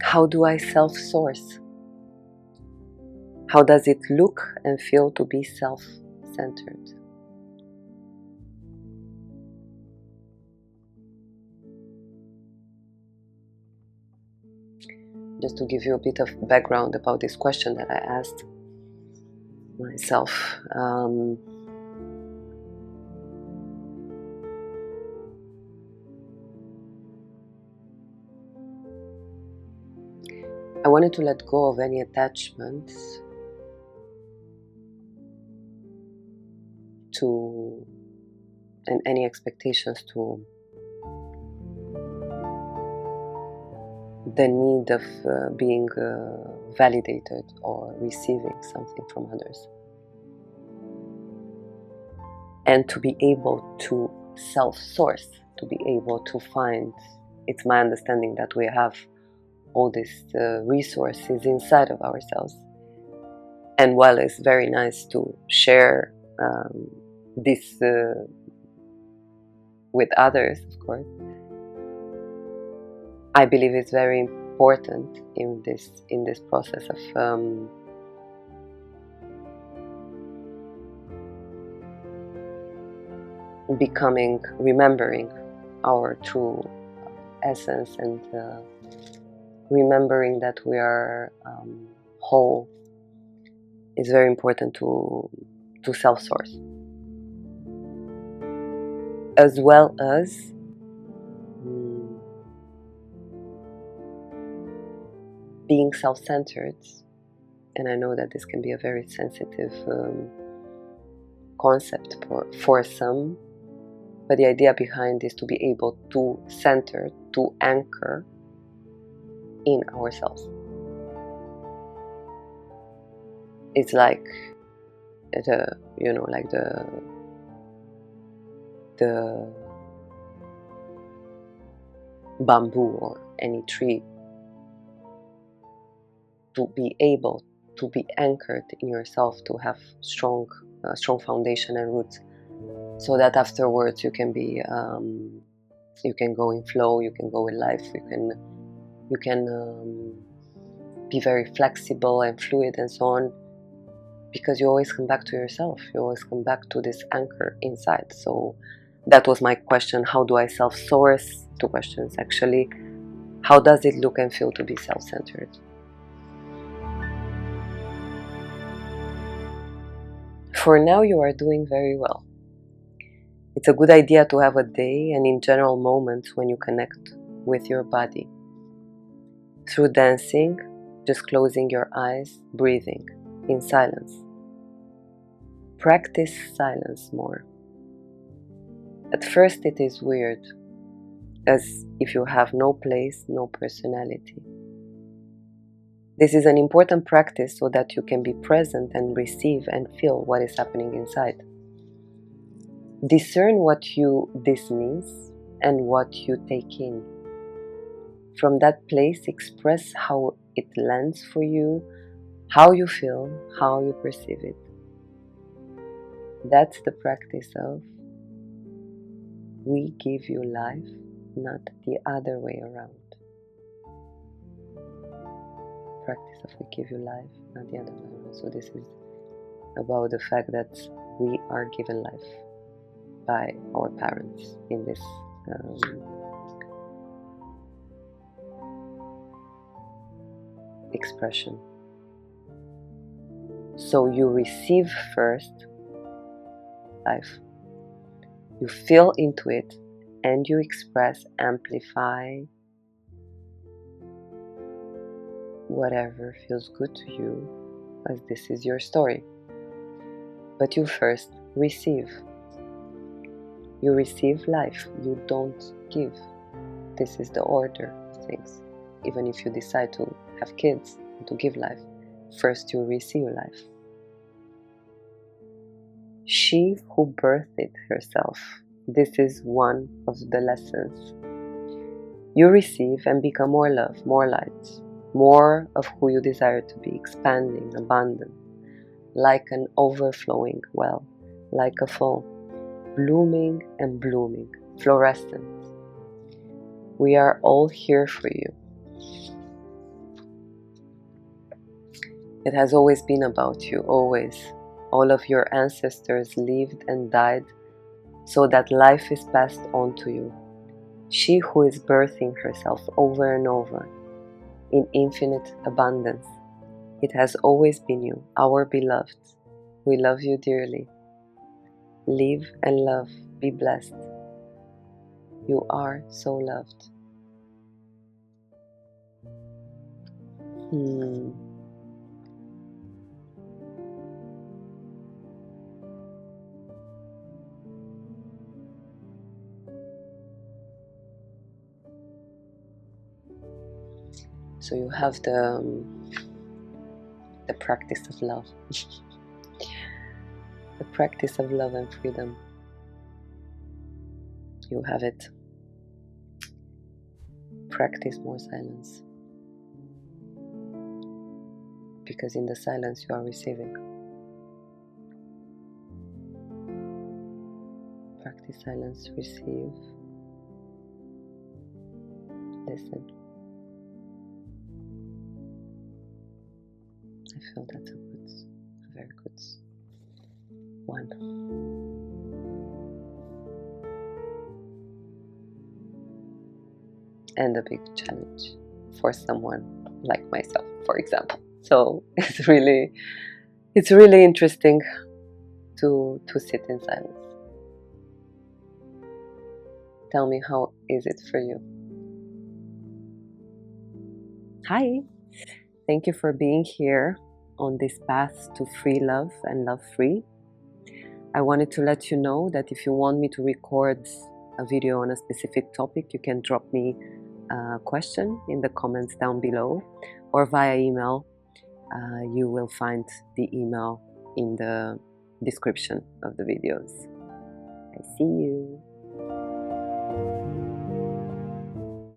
How do I self-source? How does it look and feel to be self-centered? Just to give you a bit of background about this question that I asked myself. I wanted to let go of any attachments to and any expectations to the need of being validated or receiving something from others, and to be able to self-source, to be able to find. It's my understanding that we have all these resources inside of ourselves, and while it's very nice to share this with others, of course, I believe it's very important in this process of remembering our true essence, and remembering that we are whole is very important to self-source, as well as being self-centered. And I know that this can be a very sensitive concept for some, but the idea behind is to be able to center, to anchor in ourselves. It's like the bamboo or any tree, to be able to be anchored in yourself, to have strong foundation and roots, so that afterwards you can be you can go in flow, you can go with life, you can be very flexible and fluid and so on, because you always come back to yourself, you always come back to this anchor inside. So that was my question: how do I self-source? Two questions actually. How does it look and feel to be self-centered? For now, you are doing very well. It's a good idea to have a day and in general moments when you connect with your body. Through dancing, just closing your eyes, breathing in silence. Practice silence more. At first it is weird, as if you have no place, no personality. This is an important practice so that you can be present and receive and feel what is happening inside. Discern what this means and what you take in. From that place, express how it lands for you, how you feel, how you perceive it. That's the practice of we give you life, not the other way around. Practice of we give you life, not the other way around. So this is about the fact that we are given life by our parents in this expression. So you receive first life, you feel into it, and you express, amplify whatever feels good to you, as this is your story. But you first receive. You receive life, you don't give. This is the order of things. Even if you decide to have kids, to give life, first you receive life. She who birthed it herself. This is one of the lessons. You receive and become more love, more light, more of who you desire to be, expanding, abundant, like an overflowing well. like a fall, blooming and blooming, florescent. We are all here for you. It has always been about you, always. All of your ancestors lived and died so that life is passed on to you. She who is birthing herself over and over in infinite abundance. It has always been you, our beloved. We love you dearly. Live and love. Be blessed. You are so loved. So you have the practice of love. The practice of love and freedom. You have it. Practice more silence. Because in the silence you are receiving. Practice silence, receive, listen. I feel that's a very good one. And a big challenge for someone like myself, for example. So it's really interesting to sit in silence. Tell me, how is it for you? Hi, thank you for being here on this path to free love and love free. I wanted to let you know that if you want me to record a video on a specific topic, you can drop me a question in the comments down below or via email. You will find the email in the description of the videos. I see you.